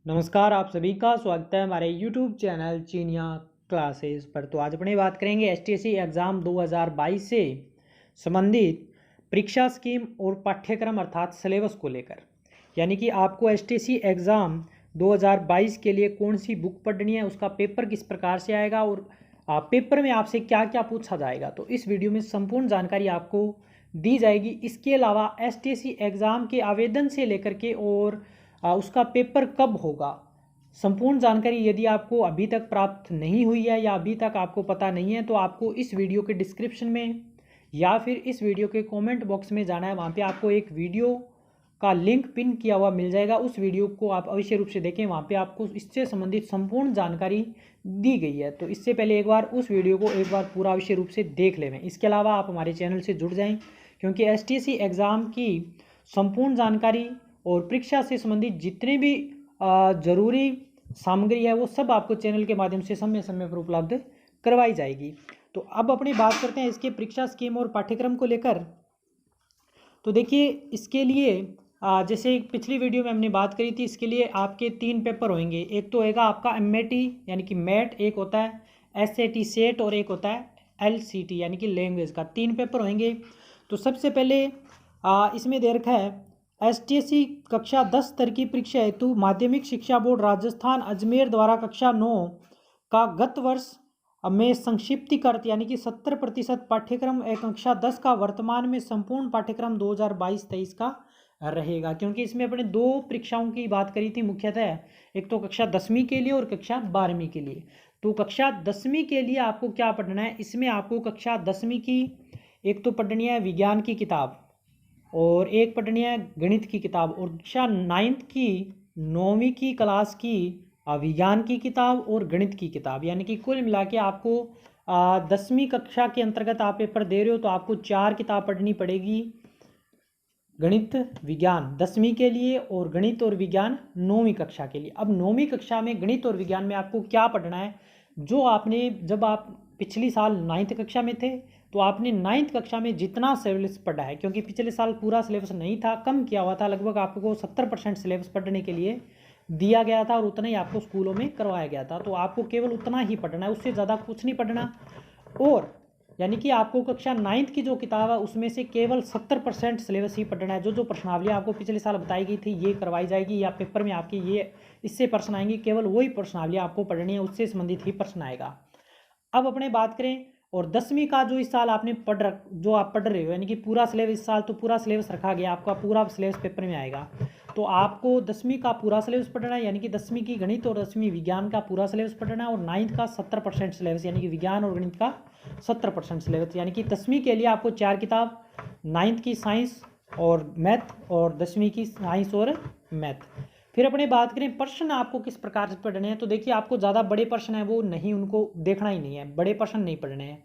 नमस्कार, आप सभी का स्वागत है हमारे YouTube चैनल चीनिया क्लासेस पर। तो आज अपनी बात करेंगे एसटीएससी एग्ज़ाम 2022 से संबंधित परीक्षा स्कीम और पाठ्यक्रम अर्थात सिलेबस को लेकर। यानी कि आपको एसटीएससी एग्ज़ाम 2022 के लिए कौन सी बुक पढ़नी है, उसका पेपर किस प्रकार से आएगा और पेपर में आपसे क्या क्या पूछा जाएगा, तो इस वीडियो में संपूर्ण जानकारी आपको दी जाएगी। इसके अलावा एसटीएससी एग्ज़ाम के आवेदन से लेकर के और उसका पेपर कब होगा, संपूर्ण जानकारी यदि आपको अभी तक प्राप्त नहीं हुई है या अभी तक आपको पता नहीं है, तो आपको इस वीडियो के डिस्क्रिप्शन में या फिर इस वीडियो के कमेंट बॉक्स में जाना है। वहाँ पे आपको एक वीडियो का लिंक पिन किया हुआ मिल जाएगा, उस वीडियो को आप अवश्य रूप से देखें। वहाँ पे आपको इससे संबंधित संपूर्ण जानकारी दी गई है, तो इससे पहले एक बार उस वीडियो को एक बार पूरा अवश्य रूप से देख लें। इसके अलावा आप हमारे चैनल से जुड़ जाएँ, क्योंकि एसटीएससी एग्ज़ाम की संपूर्ण जानकारी और परीक्षा से संबंधित जितने भी ज़रूरी सामग्री है वो सब आपको चैनल के माध्यम से समय समय पर उपलब्ध करवाई जाएगी। तो अब अपनी बात करते हैं इसके परीक्षा स्कीम और पाठ्यक्रम को लेकर। तो देखिए, इसके लिए जैसे पिछली वीडियो में हमने बात करी थी, इसके लिए आपके 3 पेपर होंगे। एक तो होएगा आपका एमएटी यानी कि मैट, एक होता है एसएटी सेट और एक होता है एलसीटी यानी कि लैंग्वेज का। 3 पेपर होंगे। तो सबसे पहले इसमें दे रखा है एसटीएससी कक्षा 10 स्तर की परीक्षा हेतु माध्यमिक शिक्षा बोर्ड राजस्थान अजमेर द्वारा कक्षा 9 का गत वर्ष में संक्षिप्तीकृत यानी कि 70% पाठ्यक्रम कक्षा 10 का वर्तमान में संपूर्ण पाठ्यक्रम 2022-23 का रहेगा। क्योंकि इसमें अपने 2 परीक्षाओं की बात करी थी मुख्यतः, एक तो कक्षा 10वीं के लिए और कक्षा 12वीं के लिए। तो कक्षा 10वीं के लिए आपको क्या पढ़ना है, इसमें आपको कक्षा 10वीं की एक तो पढ़नी है विज्ञान की किताब और एक पढ़नी है गणित की किताब, और कक्षा 9th की 9वीं की क्लास की विज्ञान की किताब और गणित की किताब। यानी कि कुल मिला के आपको 10वीं कक्षा के अंतर्गत आप पेपर दे रहे हो तो आपको 4 किताब पढ़नी पड़ेगी, गणित विज्ञान 10वीं के लिए और गणित और विज्ञान 9वीं कक्षा के लिए। अब 9वीं कक्षा में गणित और विज्ञान में आपको क्या पढ़ना है, जो आपने जब आप पिछली साल 9th कक्षा में थे तो आपने 9th कक्षा में जितना सिलेबस पढ़ा है, क्योंकि पिछले साल पूरा सिलेबस नहीं था, कम किया हुआ था, लगभग आपको 70% सिलेबस पढ़ने के लिए दिया गया था और उतना ही आपको स्कूलों में करवाया गया था। तो आपको केवल उतना ही पढ़ना है, उससे ज़्यादा कुछ नहीं पढ़ना। और यानी कि आपको कक्षा 9th की जो किताब है उसमें से केवल 70% सिलेबस ही पढ़ना है। जो प्रश्नावली आपको पिछले साल बताई गई थी ये करवाई जाएगी, या पेपर में आपके ये इससे प्रश्न आएंगे, केवल वही प्रश्नावली आपको पढ़नी है, उससे संबंधित ही प्रश्न आएगा। अब अपने बात करें और 10वीं का जो इस साल आपने जो आप पढ़ रहे हो, यानी कि पूरा सिलेबस, इस साल तो पूरा सिलेबस रखा गया, आपका पूरा सिलेबस पेपर में आएगा। तो आपको 10वीं का पूरा सिलेबस पढ़ना है, यानी कि 10वीं की गणित और 10वीं विज्ञान का पूरा सिलेबस पढ़ना है, और 9th का 70% सिलेबस यानी कि विज्ञान और गणित का 70% सिलेबस। यानी कि 10वीं के लिए आपको 4 किताब, 9th की साइंस और मैथ और 10वीं की साइंस और मैथ। फिर अपने बात करें प्रश्न आपको किस प्रकार से पढ़ने हैं, तो देखिए आपको ज़्यादा बड़े प्रश्न हैं वो नहीं, उनको देखना ही नहीं है, बड़े प्रश्न नहीं पढ़ने हैं।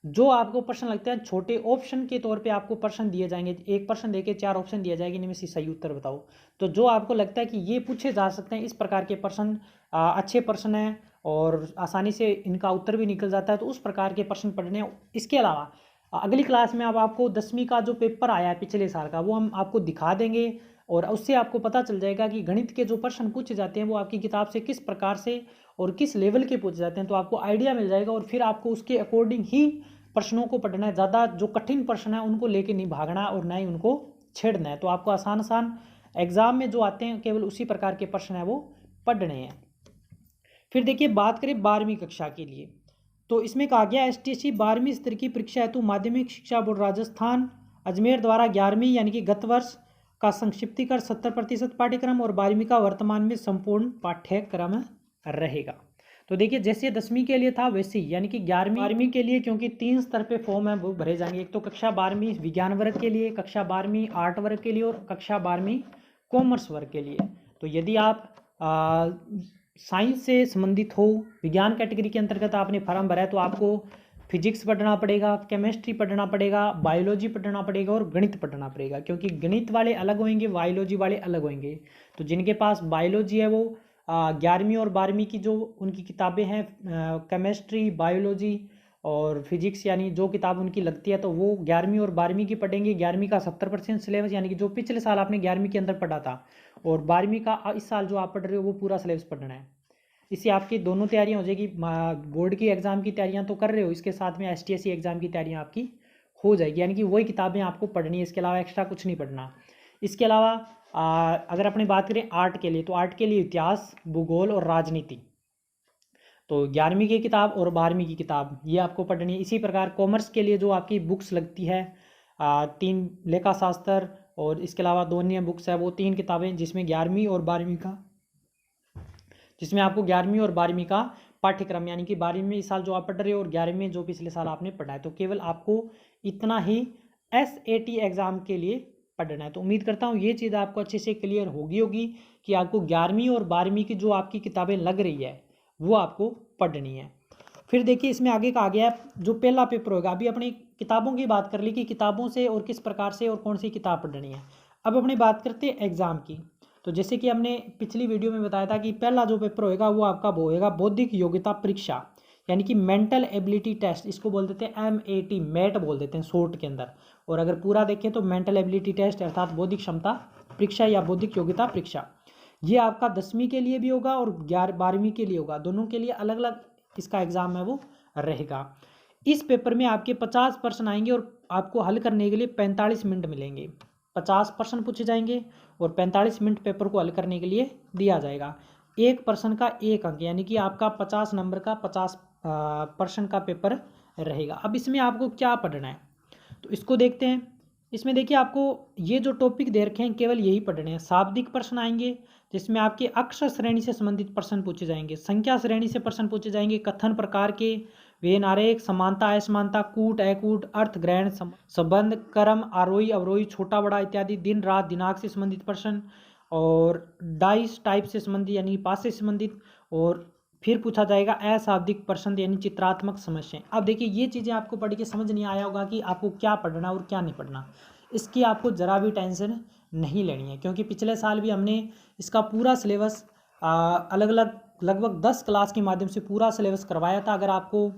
जो आपको प्रश्न लगते हैं छोटे ऑप्शन के तौर पे आपको प्रश्न दिए जाएंगे, एक प्रश्न देके 4 ऑप्शन दिया जाएगी, इनमें से सही उत्तर बताओ। तो जो आपको लगता है कि ये पूछे जा सकते हैं, इस प्रकार के प्रश्न अच्छे प्रश्न हैं और आसानी से इनका उत्तर भी निकल जाता है, तो उस प्रकार के प्रश्न पढ़ने हैं। इसके अलावा अगली क्लास में अब आपको 10वीं का जो पेपर आया है पिछले साल का, वो हम आपको दिखा देंगे और उससे आपको पता चल जाएगा कि गणित के जो प्रश्न पूछे जाते हैं वो आपकी किताब से किस प्रकार से और किस लेवल के पूछे जाते हैं, तो आपको आइडिया मिल जाएगा। और फिर आपको उसके अकॉर्डिंग ही प्रश्नों को पढ़ना है, ज़्यादा जो कठिन प्रश्न है उनको लेके नहीं भागना और ना ही उनको छेड़ना है। तो आपको आसान आसान एग्जाम में जो आते हैं केवल उसी प्रकार के प्रश्न है वो पढ़ने हैं। फिर देखिए बात करें 12वीं कक्षा के लिए, तो इसमें कहा गया एसटीएससी 12वीं स्तर की परीक्षा हेतु माध्यमिक शिक्षा बोर्ड राजस्थान अजमेर द्वारा 11वीं यानी कि गत वर्ष का संक्षिप्तीकरण 70% पाठ्यक्रम और 12वीं का वर्तमान में संपूर्ण पाठ्यक्रम रहेगा। तो देखिए जैसे 10वीं के लिए था वैसे ही, यानी कि 11वीं के लिए, क्योंकि 3 स्तर पे फॉर्म है वो भरे जाएंगे, एक तो कक्षा 12वीं विज्ञान वर्ग के लिए, कक्षा 12वीं आर्ट वर्ग के लिए और कक्षा 12वीं कॉमर्स वर्ग के लिए। तो यदि आप साइंस से संबंधित हो, विज्ञान कैटेगरी के अंतर्गत आपने फॉर्म भरा है, तो आपको फिजिक्स पढ़ना पड़ेगा, केमिस्ट्री पढ़ना पड़ेगा, बायोलॉजी पढ़ना पड़ेगा और गणित पढ़ना पड़ेगा, क्योंकि गणित वाले अलग होंगे, बायोलॉजी वाले अलग होंगे। तो जिनके पास बायोलॉजी है वो 11वीं और 12वीं की जो उनकी किताबें हैं केमिस्ट्री, बायोलॉजी और फिजिक्स, यानी जो किताब उनकी लगती है, तो वो 11वीं और 12वीं की पढ़ेंगे। 11वीं का 70% सिलेबस, यानी कि जो पिछले साल आपने 11वीं के अंदर पढ़ा था और 12वीं का इस साल जो आप पढ़ रहे हो वो पूरा सिलेबस पढ़ना है। इससे आपकी दोनों तैयारियां हो जाएगी। बोर्ड की एग्ज़ाम की तैयारियां तो कर रहे हो, इसके साथ में STSC एग्ज़ाम की तैयारियां आपकी हो जाएगी, यानी कि वही किताबें आपको पढ़नी है, इसके अलावा एक्स्ट्रा कुछ नहीं पढ़ना। इसके अलावा अगर अपनी बात करें आर्ट के लिए, तो आर्ट के लिए इतिहास, भूगोल और राजनीति, तो 11वीं की किताब और 12वीं की किताब ये आपको पढ़नी है। इसी प्रकार कॉमर्स के लिए जो आपकी बुक्स लगती है 3 लेखा शास्त्र और इसके अलावा 2 अन्य बुक्स है, वो 3 किताबें जिसमें 11वीं और 12वीं का, जिसमें आपको 11वीं और 12वीं का पाठ्यक्रम, यानी कि 12वीं में इस साल जो आप पढ़ रहे हो और 11वीं में जो पिछले साल आपने पढ़ा है, तो केवल आपको इतना ही SAT एग्ज़ाम के लिए पढ़ना है। तो उम्मीद करता हूँ ये चीज़ आपको अच्छे से क्लियर होगी कि आपको 11वीं और 12वीं की जो आपकी किताबें लग रही है वो आपको पढ़नी है। फिर देखिए इसमें आगे का आ गया जो पहला पेपर होगा। अभी अपनी किताबों की बात कर ली कि किताबों से और किस प्रकार से और कौन सी किताब पढ़नी है। अब अपनी बात करते हैं एग्ज़ाम की। तो जैसे कि हमने पिछली वीडियो में बताया था कि पहला जो पेपर होएगा वो आपका वो होएगा बौद्धिक योग्यता परीक्षा, यानी कि मेंटल एबिलिटी टेस्ट, इसको बोल देते हैं MAT, मैट बोल देते हैं शॉर्ट के अंदर। और अगर पूरा देखें तो मेंटल एबिलिटी टेस्ट अर्थात बौद्धिक क्षमता परीक्षा या बौद्धिक योग्यता परीक्षा, ये आपका 10वीं के लिए भी होगा और 12वीं के लिए होगा, दोनों के लिए अलग अलग इसका एग्ज़ाम है वो रहेगा। इस पेपर में आपके 50 प्रश्न आएंगे और आपको हल करने के लिए 45 मिनट मिलेंगे। 50 प्रश्न पूछे जाएंगे और 45 मिनट पेपर को हल करने के लिए दिया जाएगा। एक प्रश्न का 1 अंक, यानी कि आपका 50 नंबर का 50 प्रश्न का पेपर रहेगा। अब इसमें आपको क्या पढ़ना है तो इसको देखते हैं। इसमें देखिए आपको ये जो टॉपिक दे रखे हैं केवल यही पढ़ने हैं। शाब्दिक प्रश्न आएंगे जिसमें आपके अक्षर श्रेणी से संबंधित प्रश्न पूछे जाएंगे, संख्या श्रेणी से प्रश्न पूछे जाएंगे, कथन प्रकार के, वेन आरेख, समानता असमानता, कूट अकूट, अर्थ ग्रहण संबंध, क्रम, आरोही अवरोही, छोटा बड़ा इत्यादि, दिन रात दिनांक से संबंधित प्रश्न और डाइस टाइप से संबंधित यानी पास से संबंधित, और फिर पूछा जाएगा अशाब्दिक प्रश्न यानी चित्रात्मक समस्याएं। अब देखिए ये चीज़ें आपको पढ़ के समझ नहीं आया होगा कि आपको क्या पढ़ना और क्या नहीं पढ़ना। इसकी आपको ज़रा भी टेंशन नहीं लेनी है, क्योंकि पिछले साल भी हमने इसका पूरा सिलेबस अलग अलग लगभग 10 क्लास के माध्यम से पूरा सिलेबस करवाया था। अगर आपको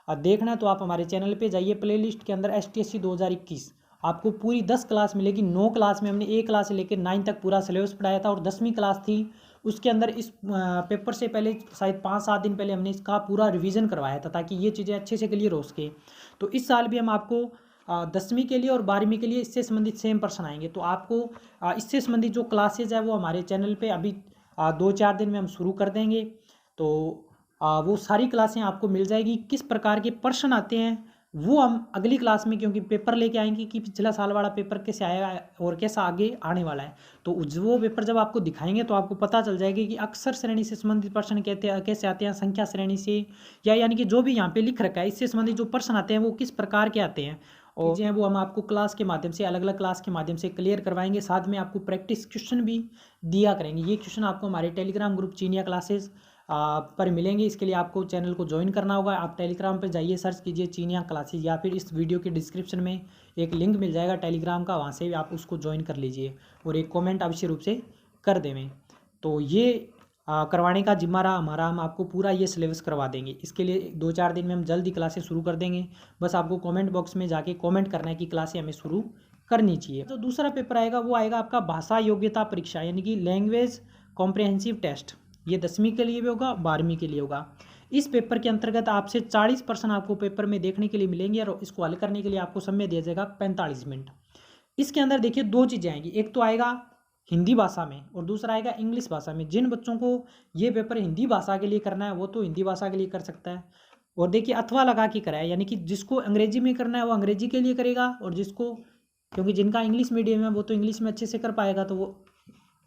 देखना है तो आप हमारे चैनल पे जाइए, प्लेलिस्ट के अंदर STSC 2021 आपको पूरी 10 क्लास मिलेगी। 9 क्लास में हमने 1 क्लास से लेकर 9 तक पूरा सिलेबस पढ़ाया था और 10वीं क्लास थी उसके अंदर इस पेपर से पहले शायद 5-7 दिन पहले हमने इसका पूरा रिवीजन करवाया था ताकि ये चीज़ें अच्छे से क्लियर हो सके। तो इस साल भी हम आपको 10वीं के लिए और 12वीं के लिए इससे संबंधित सेम प्रश्न आएंगे। तो आपको इससे संबंधित जो क्लासेज है वो हमारे चैनल पे अभी 2-4 दिन में हम शुरू कर देंगे। तो वो सारी क्लासें आपको मिल जाएगी। किस प्रकार के प्रश्न आते हैं वो हम अगली क्लास में, क्योंकि पेपर लेके आएंगे कि पिछला साल वाला पेपर कैसे आएगा और कैसा आगे आने वाला है। तो वो पेपर जब आपको दिखाएंगे तो आपको पता चल जाएगा कि अक्षर श्रेणी से संबंधित प्रश्न कैसे आते हैं, संख्या श्रेणी से, या यानी कि जो भी यहाँ पे लिख रखा है इससे संबंधित जो प्रश्न आते हैं वो किस प्रकार के आते हैं और चीज़ें वो हम आपको क्लास के माध्यम से, अलग अलग क्लास के माध्यम से क्लियर करवाएंगे। साथ में आपको प्रैक्टिस क्वेश्चन भी दिया करेंगे। ये क्वेश्चन आपको हमारे टेलीग्राम ग्रुप चीनिया क्लासेस पर मिलेंगे। इसके लिए आपको चैनल को ज्वाइन करना होगा। आप टेलीग्राम पर जाइए, सर्च कीजिए चीनिया क्लासेस, या फिर इस वीडियो के डिस्क्रिप्शन में एक लिंक मिल जाएगा टेलीग्राम का, वहाँ से भी आप उसको ज्वाइन कर लीजिए और एक कमेंट अवश्य रूप से कर देवें। तो ये करवाने का जिम्मा रहा हमारा, हम आपको पूरा ये सिलेबस करवा देंगे। इसके लिए 2-4 दिन में हम जल्दी क्लासेस शुरू कर देंगे। बस आपको कमेंट बॉक्स में जाके कमेंट करना है कि क्लासें हमें शुरू करनी चाहिए। तो दूसरा पेपर आएगा वो आएगा आपका भाषा योग्यता परीक्षा, यानी कि लैंग्वेज कॉम्प्रिहेंसिव टेस्ट। ये 10वीं के लिए भी होगा, 12वीं के लिए होगा। इस पेपर के अंतर्गत आपसे 40 प्रश्न आपको पेपर में देखने के लिए मिलेंगे और इसको हल करने के लिए आपको समय दिया जाएगा 45 मिनट। इसके अंदर देखिए 2 चीज़ें आएंगी, एक तो आएगा हिंदी भाषा में और दूसरा आएगा इंग्लिश भाषा में। जिन बच्चों को ये पेपर हिंदी भाषा के लिए करना है वो तो हिंदी भाषा के लिए कर सकता है, और देखिए अथवा लगा के कराए, यानी कि जिसको अंग्रेजी में करना है वो अंग्रेजी के लिए करेगा, और जिसको, क्योंकि जिनका इंग्लिश मीडियम है वो तो इंग्लिश में अच्छे से कर पाएगा तो वो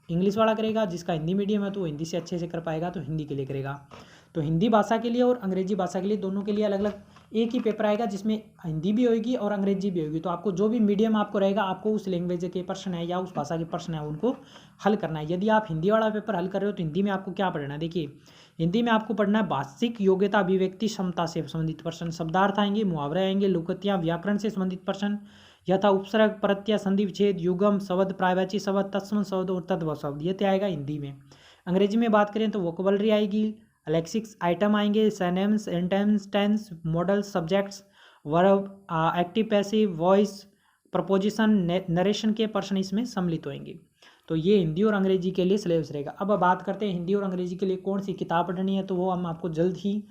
इंग्लिश वाला करेगा, जिसका हिंदी मीडियम है तो वो हिंदी से अच्छे से कर पाएगा तो हिंदी के लिए करेगा। तो हिंदी भाषा के लिए और अंग्रेजी भाषा के लिए दोनों के लिए अलग अलग एक ही पेपर आएगा जिसमें हिंदी भी होगी और अंग्रेजी भी होगी। तो आपको जो भी मीडियम आपको रहेगा आपको उस लैंग्वेज के प्रश्न है या उस भाषा के प्रश्न है उनको हल करना है। यदि आप हिंदी वाला पेपर हल कर रहे हो तो हिंदी में आपको क्या पढ़ना है, देखिए हिंदी में आपको पढ़ना है भाषिक योग्यता अभिव्यक्ति क्षमता से संबंधित प्रश्न, शब्दार्थ आएंगे, मुहावरे आएंगे, लोकोक्तियाँ, व्याकरण से संबंधित प्रश्न, यथा उपसर्ग, प्रत्यय, संधि विच्छेद, युगम शब्द, पर्यायवाची शब्द, तत्सम शब्द और तद्भव शब्द, ये आएगा हिंदी में। अंग्रेजी में बात करें तो वोकेबलरी आएगी, लेक्सिक्स आइटम आएंगे, synonyms, antonyms, tense, modal, subjects, verb, active passive, voice, preposition, narration के प्रश्न इसमें सम्मिलित होंगे। तो ये हिंदी और अंग्रेजी के लिए सिलेबस रहेगा। अब बात करते हैं हिंदी और अंग्रेजी के लिए कौन सी किताब पढ़नी है, तो वो हम आपको जल्द ही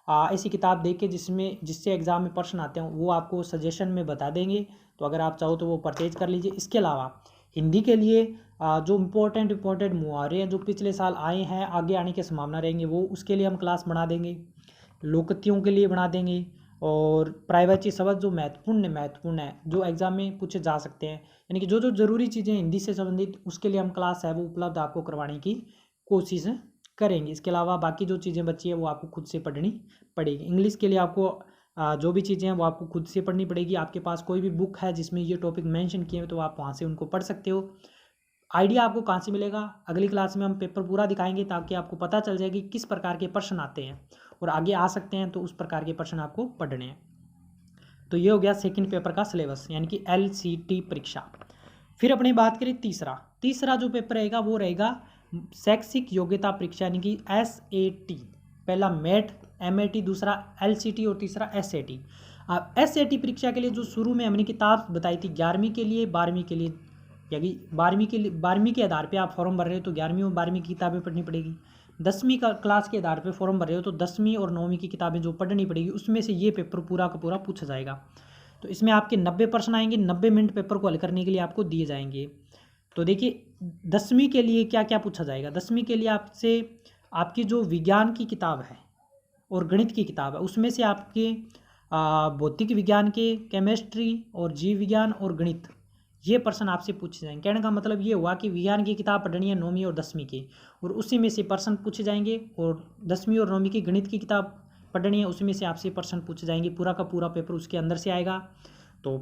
ऐसी किताब देख के जिससे एग्ज़ाम में प्रश्न आते हैं वो आपको सजेशन में बता देंगे। तो अगर आप चाहो तो वो परचेज कर लीजिए। इसके अलावा हिंदी के लिए जो इम्पोर्टेंट मुहावरे हैं जो पिछले साल आए हैं, आगे आने की संभावना रहेंगे, वो उसके लिए हम क्लास बना देंगे। लोकतियों के लिए बना देंगे। और प्राइवेसी शब्द जो महत्वपूर्ण है जो एग्ज़ाम में पूछे जा सकते हैं, यानी कि जो जो ज़रूरी चीज़ें हिंदी से संबंधित उसके लिए हम क्लास है वो उपलब्ध आपको करवाने की कोशिश करेंगे। इसके अलावा बाकी जो चीज़ें बची है वो आपको खुद से पढ़नी पड़ेगी। इंग्लिश के लिए आपको जो भी चीज़ें हैं वो आपको खुद से पढ़नी पड़ेगी। आपके पास कोई भी बुक है जिसमें ये टॉपिक मेंशन किए हैं तो आप वहाँ से उनको पढ़ सकते हो। आइडिया आपको कहाँ से मिलेगा, अगली क्लास में हम पेपर पूरा दिखाएंगे ताकि आपको पता चल जाए कि किस प्रकार के प्रश्न आते हैं और आगे आ सकते हैं, तो उस प्रकार के प्रश्न आपको पढ़ने हैं। तो ये हो गया सेकंड पेपर का सिलेबस, यानी कि LCT परीक्षा। फिर अपनी बात करें तीसरा जो पेपर रहेगा वो रहेगा शैक्षिक योग्यता परीक्षा, यानी कि SAT। पहला मैट MAT, दूसरा LCT और तीसरा SAT। अब SAT परीक्षा के लिए जो शुरू में हमने किताब बताई थी 11वीं के लिए 12वीं के लिए, यानी 12वीं के आधार पे आप फॉर्म भर रहे हो तो 11वीं और 12वीं की किताबें पढ़नी पड़ेगी। 10वीं का क्लास के आधार पे फॉर्म भर रहे हो तो 10वीं और 9वीं की किताबें जो पढ़नी पड़ेगी उसमें से ये पेपर पूरा का पूरा पूछा जाएगा। तो इसमें आपके 90 प्रश्न आएंगे, 90 मिनट पेपर को हल करने के लिए आपको दिए जाएंगे। तो देखिए 10वीं के लिए क्या क्या पूछा जाएगा। 10वीं के लिए आपसे आपकी जो विज्ञान की किताब है और गणित की किताब है उसमें से आपके भौतिक विज्ञान के, केमिस्ट्री और जीव विज्ञान और गणित, ये प्रश्न आपसे पूछे जाएंगे। कहने का मतलब ये हुआ कि विज्ञान की किताब पढ़नी है 9वीं और 10वीं की और उसी में से प्रश्न पूछे जाएंगे, और 10वीं और 9वीं की गणित की किताब पढ़नी है उसमें से आपसे प्रश्न पूछे जाएंगे। पूरा का पूरा पेपर उसके अंदर से आएगा। तो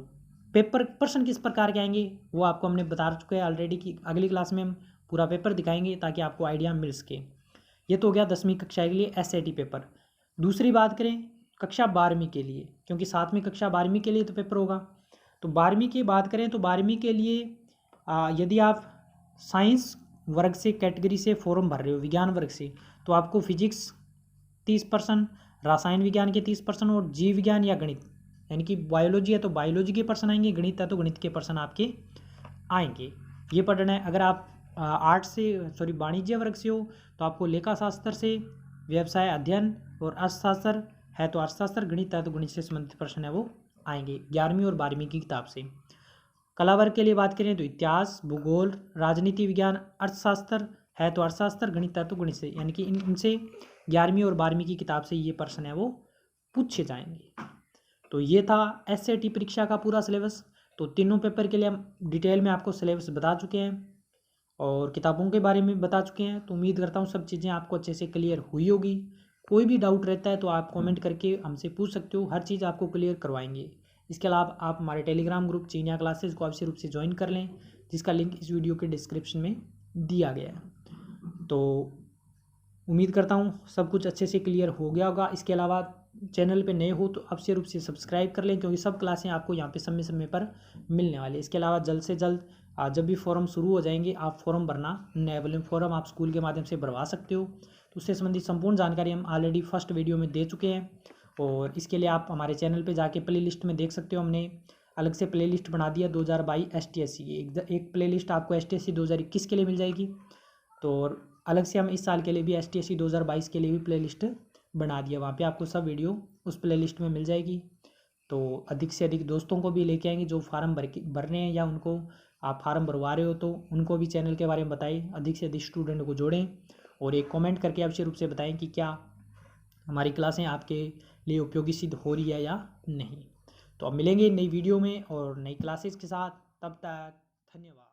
पेपर प्रश्न किस प्रकार के आएंगे वो आपको हमने बता चुके हैं ऑलरेडी कि अगली क्लास में हम पूरा पेपर दिखाएंगे ताकि आपको आइडिया मिल सके। ये तो हो गया 10वीं कक्षा के लिए SAT पेपर। दूसरी बात करें कक्षा 12वीं के लिए, क्योंकि 7वीं कक्षा 12वीं के लिए तो पेपर होगा। तो 12वीं की बात करें तो 12वीं के लिए यदि आप साइंस वर्ग से कैटेगरी से फॉर्म भर रहे हो विज्ञान वर्ग से, तो आपको फिजिक्स 30%, रसायन विज्ञान के 30% और जीव विज्ञान या गणित, यानी कि बायोलॉजी है तो बायोलॉजी के प्रश्न आएंगे, गणित है तो गणित के प्रश्न आपके आएंगे। ये पढ़ना है। अगर आप वाणिज्य वर्ग से हो तो आपको लेखा शास्त्र से, व्यवसाय अध्ययन और अर्थशास्त्र है तो अर्थशास्त्र, गणित है तो गणित से संबंधित प्रश्न है वो आएंगे 11वीं और 12वीं की किताब से। कला वर्ग के लिए बात करें तो इतिहास, भूगोल, राजनीति विज्ञान, अर्थशास्त्र है तो अर्थशास्त्र, गणित है तो गणित से, यानी कि इनसे 11वीं और 12वीं की किताब से ये प्रश्न है वो पूछे जाएंगे। तो ये था SAT परीक्षा का पूरा सिलेबस। तो तीनों पेपर के लिए हम डिटेल में आपको सिलेबस बता चुके हैं और किताबों के बारे में बता चुके हैं। तो उम्मीद करता हूँ सब चीज़ें आपको अच्छे से क्लियर हुई होगी। कोई भी डाउट रहता है तो आप कमेंट करके हमसे पूछ सकते हो, हर चीज़ आपको क्लियर करवाएंगे। इसके अलावा आप हमारे टेलीग्राम ग्रुप चीनिया क्लासेस को आवश्यक रूप से ज्वाइन कर लें, जिसका लिंक इस वीडियो के डिस्क्रिप्शन में दिया गया है। तो उम्मीद करता हूँ सब कुछ अच्छे से क्लियर हो गया होगा। इसके अलावा चैनल पे नए हो तो आवश्यक रूप से सब्सक्राइब कर लें, क्योंकि सब क्लासें आपको यहाँ पे समय समय पर मिलने वाली है। इसके अलावा जल्द से जल्द जब भी फॉर्म शुरू हो जाएंगे आप फॉर्म भरना नए वाले फॉर्म आप स्कूल के माध्यम से भरवा सकते हो। तो उससे संबंधित संपूर्ण जानकारी हम ऑलरेडी फर्स्ट वीडियो में दे चुके हैं, और इसके लिए आप हमारे चैनल पे जाके प्ले लिस्ट में देख सकते हो। हमने अलग से प्ले लिस्ट बना दिया 2022 STSC की। एक प्ले लिस्ट आपको STSC 2021 के लिए मिल जाएगी, तो अलग से हम इस साल के लिए भी STSC 2022 के लिए भी प्ले लिस्ट बना दिया। वहाँ पे आपको सब वीडियो उस प्ले लिस्ट में मिल जाएगी। तो अधिक से अधिक दोस्तों को भी लेके आएंगे जो फार्म भर रहे हैं या उनको आप फार्म भरवा रहे हो तो उनको भी चैनल के बारे में बताएं। अधिक से अधिक स्टूडेंट को जोड़ें और एक कमेंट करके आवश्यक रूप से बताएं कि क्या हमारी क्लासें आपके लिए उपयोगी सिद्ध हो रही है या नहीं। तो अब मिलेंगे नई वीडियो में और नई क्लासेस के साथ, तब तक धन्यवाद।